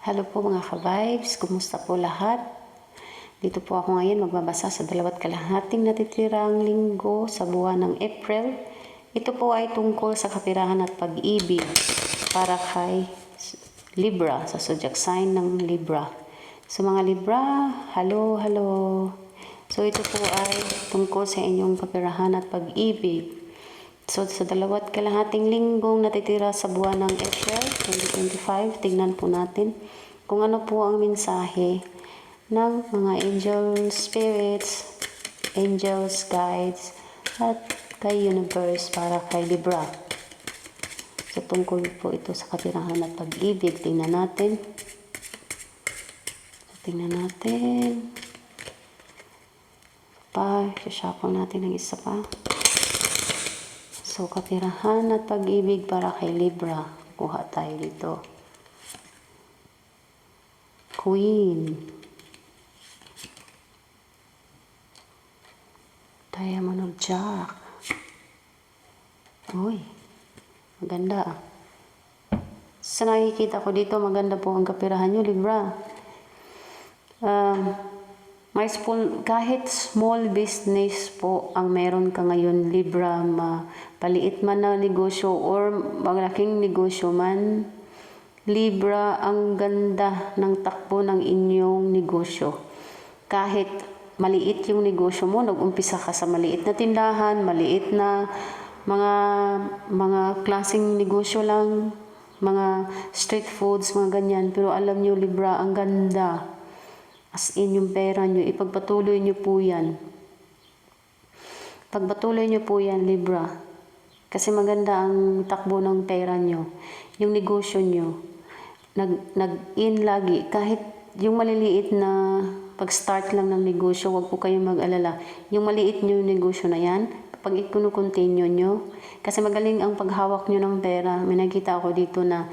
Hello po mga ka-vibes, kumusta po lahat? Dito po ako ngayon magbabasa sa 2 kalahating natitirang linggo sa buwan ng April. Ito po ay tungkol sa kapirahan at pag-ibig para kay Libra, sa zodiac sign ng Libra. So mga Libra, hello. So ito po ay tungkol sa inyong kapirahan at pag-ibig. So sa 2 kalahating linggong natitira sa buwan ng April 2025, tignan po natin kung ano po ang mensahe ng mga angel spirits, angels, guides, at kay universe para kay Libra. So tungkol po ito sa kapirahan at pag-ibig. Tingnan natin. Sasapang natin ng isa pa. So, kapirahan at pag-ibig para kay Libra. Kuha tayo dito. Queen. Diamond of Jack. Uy, maganda. Sa nakikita ko dito, maganda po ang kapirahan nyo, Libra. Kahit small business po ang meron ka ngayon, Libra, paliit man na negosyo or malaking negosyo man, Libra, ang ganda ng takbo ng inyong negosyo. Kahit maliit yung negosyo mo, nag-umpisa ka sa maliit na tindahan, maliit na mga klaseng negosyo lang, mga street foods, mga ganyan. Pero alam nyo, Libra, ang ganda. As in, yung pera nyo, ipagpatuloy nyo po yan. Pagpatuloy nyo po yan, Libra. Kasi maganda ang takbo ng pera nyo. Yung negosyo nyo, nag-in lagi. Kahit yung maliliit na pag-start lang ng negosyo, wag po kayong mag-alala. Yung maliit nyo negosyo na yan, pag i-continue nyo, kasi magaling ang paghawak nyo ng pera. May nakita ako dito na,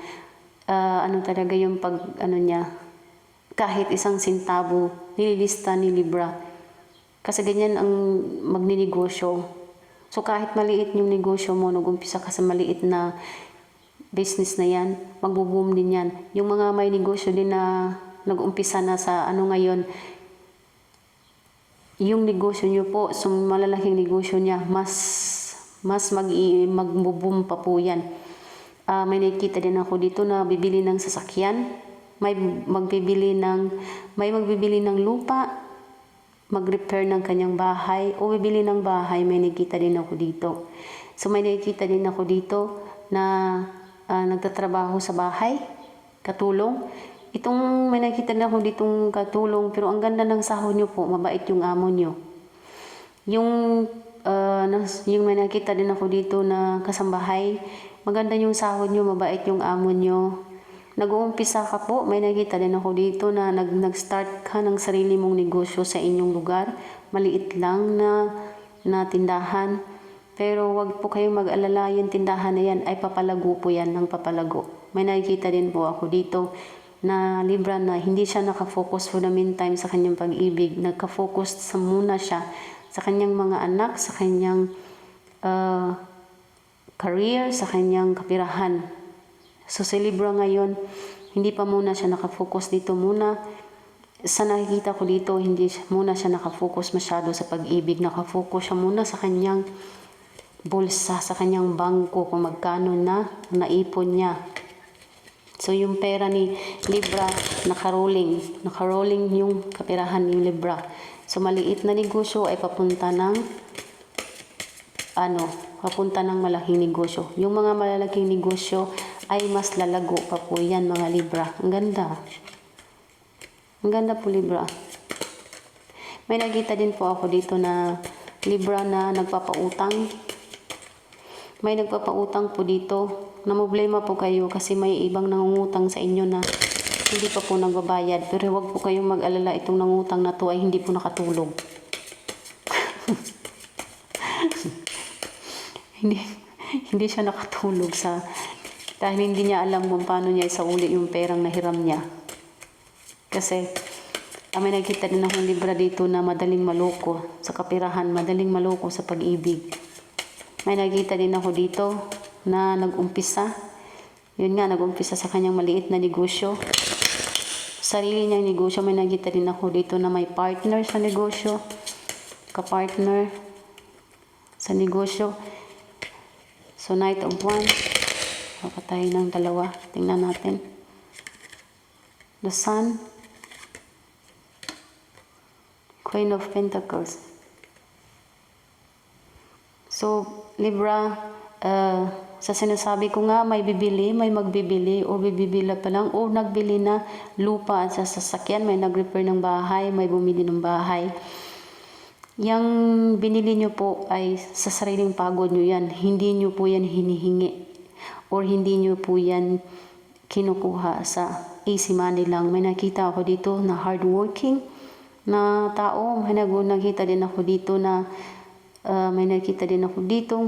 talaga yung niya, kahit isang sentabo, nililista ni Libra. Kasi ganyan ang magninegosyo. So kahit maliit yung negosyo mo, nag-umpisa ka sa maliit na business na yan, magbo-boom din yan. Yung mga may negosyo din na nag-umpisa na sa ngayon, yung negosyo nyo po, so malalaking negosyo niya, mas magbo-boom pa po yan. May nakikita din ako dito na bibili ng sasakyan, may magbibili ng lupa, mag-repair ng kanyang bahay, o bibili ng bahay. May nakita din ako dito. So may nakita din ako dito na nagtatrabaho sa bahay, katulong. Itong may nakita din ako ditong katulong, pero ang ganda ng sahod nyo po, mabait yung amo nyo. Yung may nakita din ako dito na kasambahay, maganda yung sahod nyo, mabait yung amo nyo. Nag-uumpisa ka po, may nakita din ako dito na nag-start ka ng sarili mong negosyo sa inyong lugar. Maliit lang na tindahan. Pero wag po kayong mag-alala, yung tindahan na yan ay papalago po yan ng papalago. May nakikita din po ako dito na Libra na hindi siya nakafocus for the meantime sa kanyang pag-ibig. Nagka-focus muna siya sa kanyang mga anak, sa kanyang career, sa kanyang kapirahan. So si Libra ngayon, hindi pa muna siya nakafocus dito muna. Sa nakikita ko dito, hindi muna siya nakafocus masyado sa pag-ibig. Nakafocus siya muna sa kanyang bulsa, sa kanyang bangko, kung magkano na naipon niya. So yung pera ni Libra, naka-rolling yung kapirahan ni Libra. So maliit na negosyo ay papunta ng malaking negosyo. Yung mga malalaking negosyo ay mas lalago pa po yan, mga Libra. Ang ganda. Ang ganda po, Libra. May nakita din po ako dito na Libra na nagpapautang. May nagpapautang po dito. Namblema po kayo kasi may ibang nangungutang sa inyo na hindi pa po nagbabayad. Pero huwag po kayong mag-alala, itong nangutang na to ay hindi po nakatulog. Hindi siya nakatulog dahil hindi niya alam kung paano niya isauli yung perang nahiram niya. Kasi may nakita din akong Libra dito na madaling maloko sa kapirahan, madaling maloko sa pag-ibig. May nakita din ako dito na nag-umpisa sa kanyang maliit na negosyo. sarili niyang negosyo. May nakita din ako dito na may partner sa negosyo. Kapartner sa negosyo. So, Knight of Wands. Kapatay ng dalawa. Tingnan natin. The Sun. Queen of Pentacles. So, Libra, sa sinasabi ko nga, may bibili, may magbibili, o bibibila pa lang, o nagbili na lupa at sa sasakyan, may nag-repair ng bahay, may bumili ng bahay. Yang binili nyo po ay sa sariling pagod nyo yan. Hindi nyo po yan hinihingi. Or hindi nyo po yan kinukuha sa easy money lang. May nakita ako dito na hardworking na tao. May nakita din ako dito na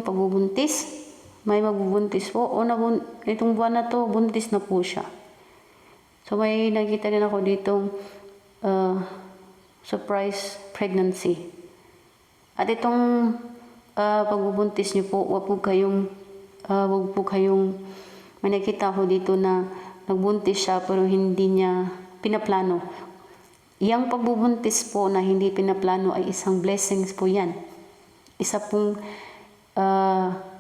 pagbubuntis. May magbubuntis po. O itong buwan na to, buntis na po siya. So may nakita din ako ditong surprise pregnancy. At itong pagbubuntis niyo po, wag po kayong may nakita ako dito na nagbuntis siya pero hindi niya pinaplano. Yang pagbubuntis po na hindi pinaplano ay isang blessings po yan. Isa pong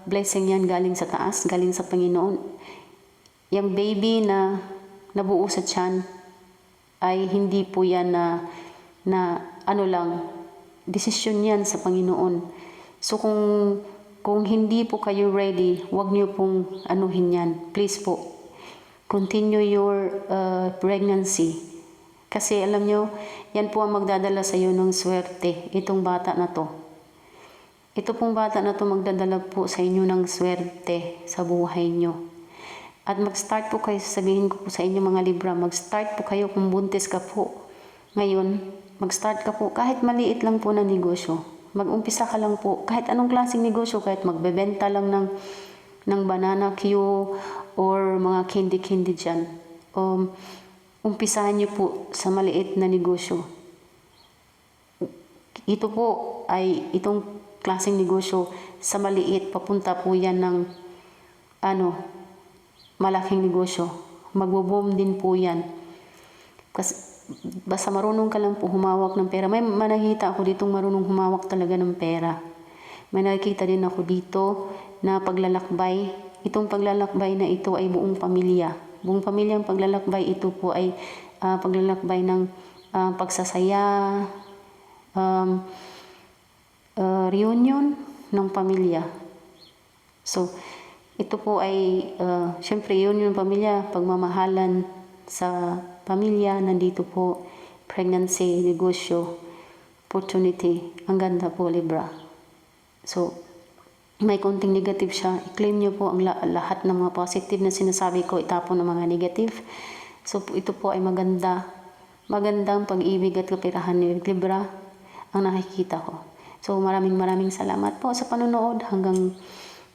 blessing yan galing sa taas, galing sa Panginoon. Yung baby na nabuo sa tiyan ay hindi po yan na ano lang, desisyon yan sa Panginoon. So kung hindi po kayo ready, huwag niyo pong anuhin yan. Please po, continue your pregnancy. Kasi alam nyo, yan po ang magdadala sa iyo ng swerte, itong bata na to. Ito pong bata na to magdadala po sa inyo ng swerte sa buhay nyo. At mag-start po kayo, sasabihin ko po sa inyo mga Libra, mag-start po kayo kung buntis ka po. Ngayon, mag-start ka po kahit maliit lang po na negosyo. Mag-umpisa ka lang po kahit anong klaseng negosyo, kahit magbebenta lang ng banana Q or mga candy dyan. Umpisahan niyo po sa maliit na negosyo. Ito po ay itong klaseng negosyo sa maliit, papunta po yan ng malaking negosyo. Magbo-boom din po yan. Kasi basta marunong ka lang po humawak ng pera. May nakita ako ditong marunong humawak talaga ng pera. May nakita din ako dito na paglalakbay. Itong paglalakbay na ito ay buong pamilya. Buong pamilyang paglalakbay. Ito po ay paglalakbay ng pagsasaya, reunion ng pamilya. So, ito po ay, syempre, reunion ng pamilya, pagmamahalan sa pamilya, nandito po, pregnancy, negosyo, opportunity. Ang ganda po, Libra. So, may konting negative siya. I-claim nyo po ang lahat ng mga positive na sinasabi ko, itapon ng mga negative. So, ito po ay magandang pag-ibig at kapirahan ni Libra ang nakikita ko. So, maraming salamat po sa panonood. Hanggang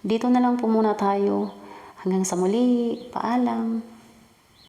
dito na lang po muna tayo. Hanggang sa muli. Paalam.